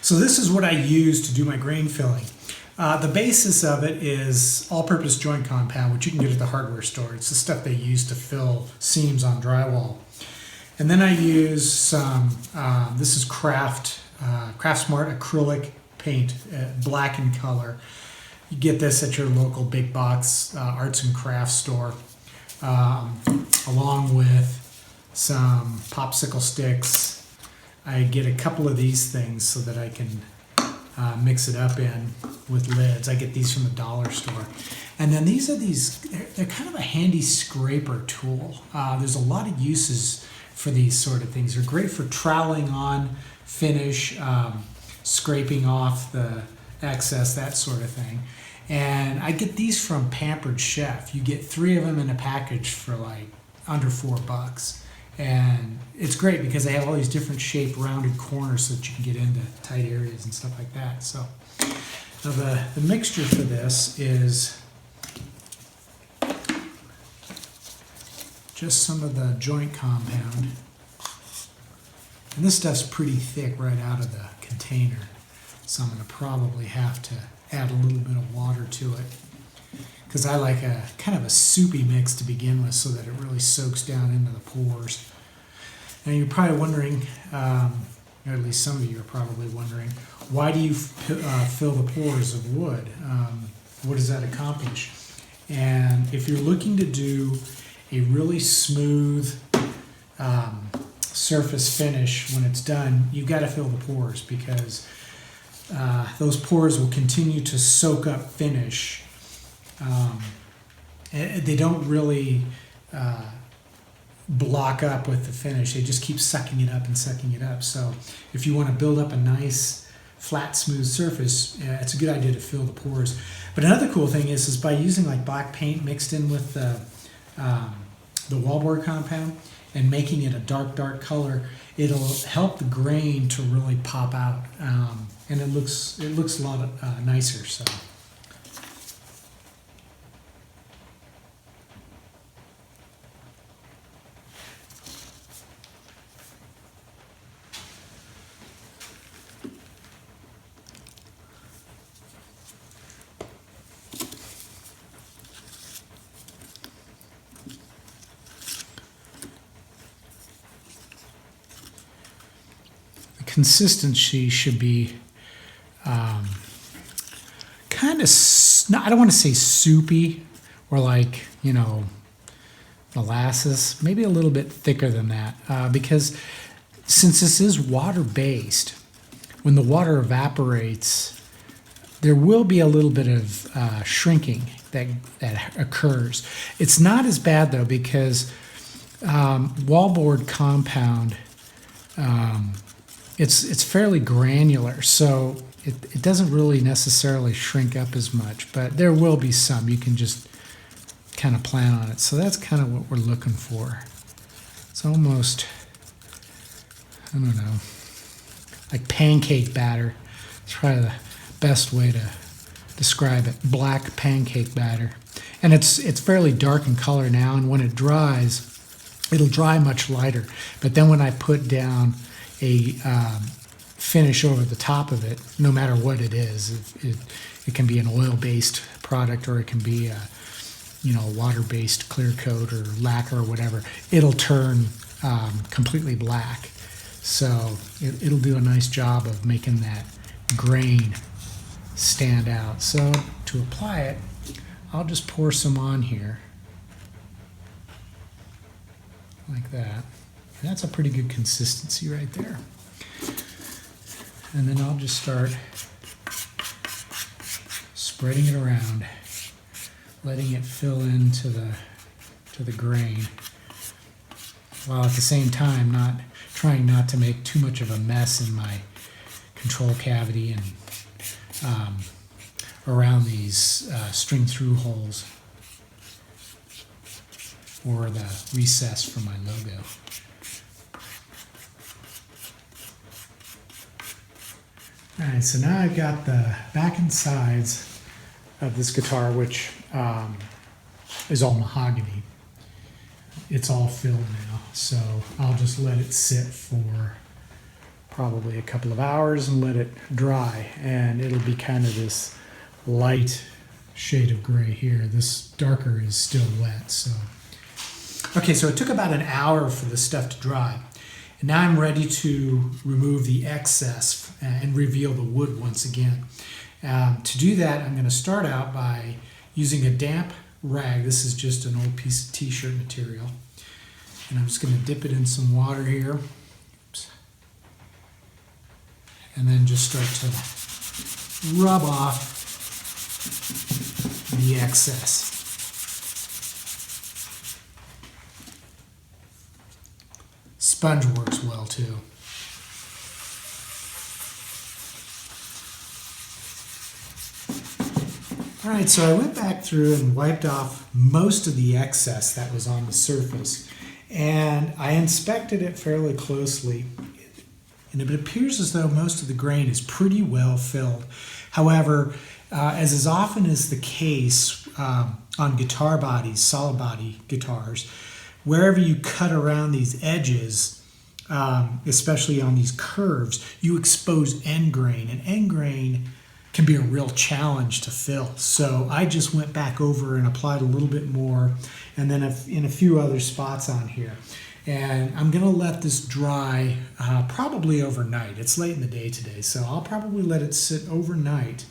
So this is what I use to do my grain filling. The basis of it is all-purpose joint compound, which you can get at the hardware store. It's the stuff they use to fill seams on drywall. And then I use some, this is Craftsmart acrylic paint, black in color. You get this at your local big box arts and crafts store, along with some popsicle sticks. I get a couple of these things so that I can mix it up in with lids. I get these from the dollar store. And then they're kind of a handy scraper tool. There's a lot of uses for these sort of things. They're great for troweling on finish, scraping off the excess, that sort of thing. And I get these from Pampered Chef. You get 3 of them in a package for like under $4. And it's great because they have all these different shaped rounded corners so that you can get into tight areas and stuff like that. So now the mixture for this is just some of the joint compound. And this stuff's pretty thick right out of the container. So I'm going to probably have to add a little bit of water to it, because I like a kind of a soupy mix to begin with so that it really soaks down into the pores. And you're probably wondering, or at least some of you are probably wondering, why do you fill the pores of wood? What does that accomplish? And if you're looking to do a really smooth surface finish when it's done, you've got to fill the pores, because those pores will continue to soak up finish. They don't really block up with the finish. They just keep sucking it up and sucking it up. So if you want to build up a nice flat smooth surface, it's a good idea to fill the pores. But another cool thing is by using like black paint mixed in with the wallboard compound and making it a dark color, it'll help the grain to really pop out, and it looks a lot nicer. So consistency should be kind of, I don't want to say soupy or like, molasses, maybe a little bit thicker than that, because since this is water-based, when the water evaporates, there will be a little bit of shrinking that occurs. It's not as bad though, because wallboard compound, it's fairly granular, so it doesn't really necessarily shrink up as much, but there will be some. You can just kind of plan on it. So that's kind of what we're looking for. It's almost, I don't know, like pancake batter. It's probably the best way to describe it. Black pancake batter. And it's fairly dark in color now, and when it dries, it'll dry much lighter. But then when I put down a finish over the top of it, no matter what it is, it can be an oil-based product, or it can be a water-based clear coat or lacquer or whatever, it'll turn completely black. So it'll do a nice job of making that grain stand out. So to apply it, I'll just pour some on here like that. And that's a pretty good consistency right there. And then I'll just start spreading it around, letting it fill into the grain, while at the same time trying not to make too much of a mess in my control cavity and around these string through holes or the recess for my logo. Alright, so now I've got the back and sides of this guitar, which is all mahogany. It's all filled now, so I'll just let it sit for probably a couple of hours and let it dry, and it'll be kind of this light shade of gray here. This darker is still wet. So okay, so it took about an hour for the stuff to dry, and now I'm ready to remove the excess and reveal the wood once again. To do that, I'm going to start out by using a damp rag. This is just an old piece of t-shirt material, and I'm just going to dip it in some water here. Oops. And then just start to rub off the excess. Sponge works well too. All right, so I went back through and wiped off most of the excess that was on the surface, and I inspected it fairly closely, and it appears as though most of the grain is pretty well filled. However, as is often is the case on guitar bodies, solid body guitars, wherever you cut around these edges, especially on these curves, you expose end grain, and end grain can be a real challenge to fill. So I just went back over and applied a little bit more, and then in a few other spots on here. And I'm gonna let this dry probably overnight. It's late in the day today, so I'll probably let it sit overnight,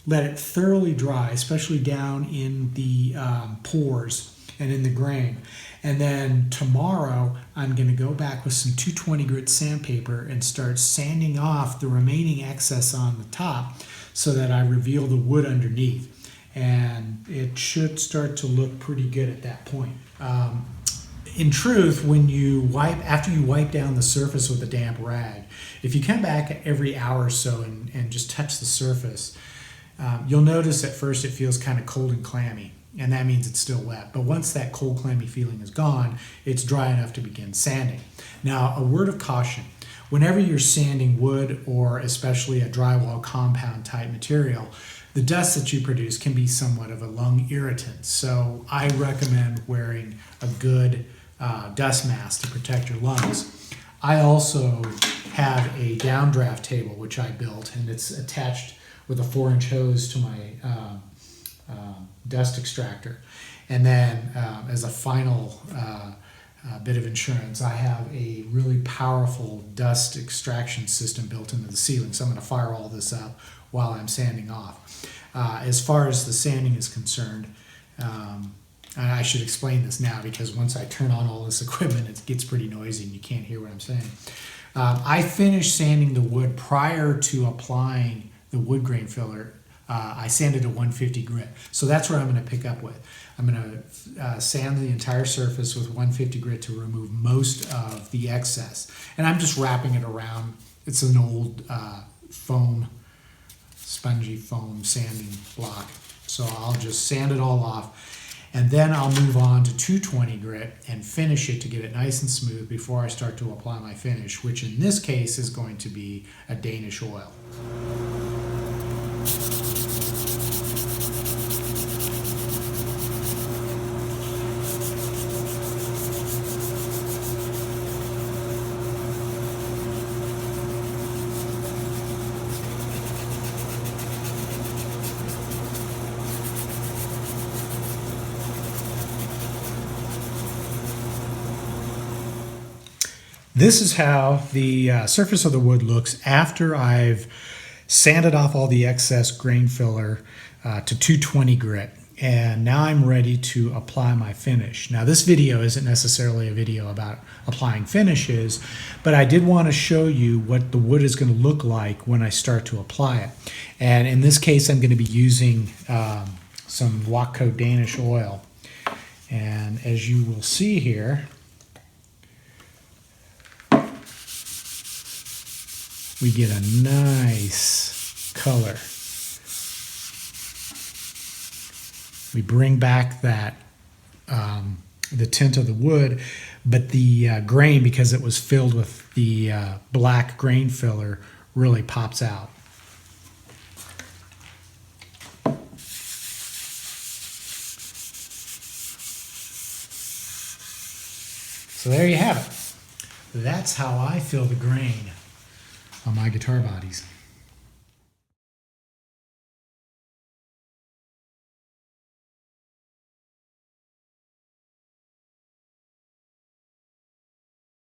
let it thoroughly dry, especially down in the pores and in the grain. And then tomorrow, I'm gonna go back with some 220 grit sandpaper and start sanding off the remaining excess on the top so that I reveal the wood underneath. And it should start to look pretty good at that point. In truth, after you wipe down the surface with a damp rag, if you come back every hour or so and just touch the surface, you'll notice at first it feels kind of cold and clammy, and that means it's still wet. But once that cold, clammy feeling is gone, it's dry enough to begin sanding. Now, a word of caution. Whenever you're sanding wood, or especially a drywall compound type material, the dust that you produce can be somewhat of a lung irritant. So I recommend wearing a good dust mask to protect your lungs. I also have a downdraft table, which I built, and it's attached with a 4-inch hose to my dust extractor. And then as a final bit of insurance, I have a really powerful dust extraction system built into the ceiling. So I'm going to fire all this up while I'm sanding off. As far as the sanding is concerned, and I should explain this now because once I turn on all this equipment, it gets pretty noisy and you can't hear what I'm saying. I finished sanding the wood prior to applying the wood grain filler. I sanded a 150 grit. So that's where I'm going to pick up with. I'm going to sand the entire surface with 150 grit to remove most of the excess. And I'm just wrapping it around. It's an old spongy foam sanding block. So I'll just sand it all off. And then I'll move on to 220 grit and finish it to get it nice and smooth before I start to apply my finish, which in this case is going to be a Danish oil. This is how the surface of the wood looks after I've sanded off all the excess grain filler to 220 grit. And now I'm ready to apply my finish. Now this video isn't necessarily a video about applying finishes, but I did want to show you what the wood is going to look like when I start to apply it. And in this case, I'm going to be using some Watco Danish oil. And as you will see here, we get a nice color. We bring back that the tint of the wood, but the grain, because it was filled with the black grain filler, really pops out. So there you have it. That's how I fill the grain on my guitar bodies.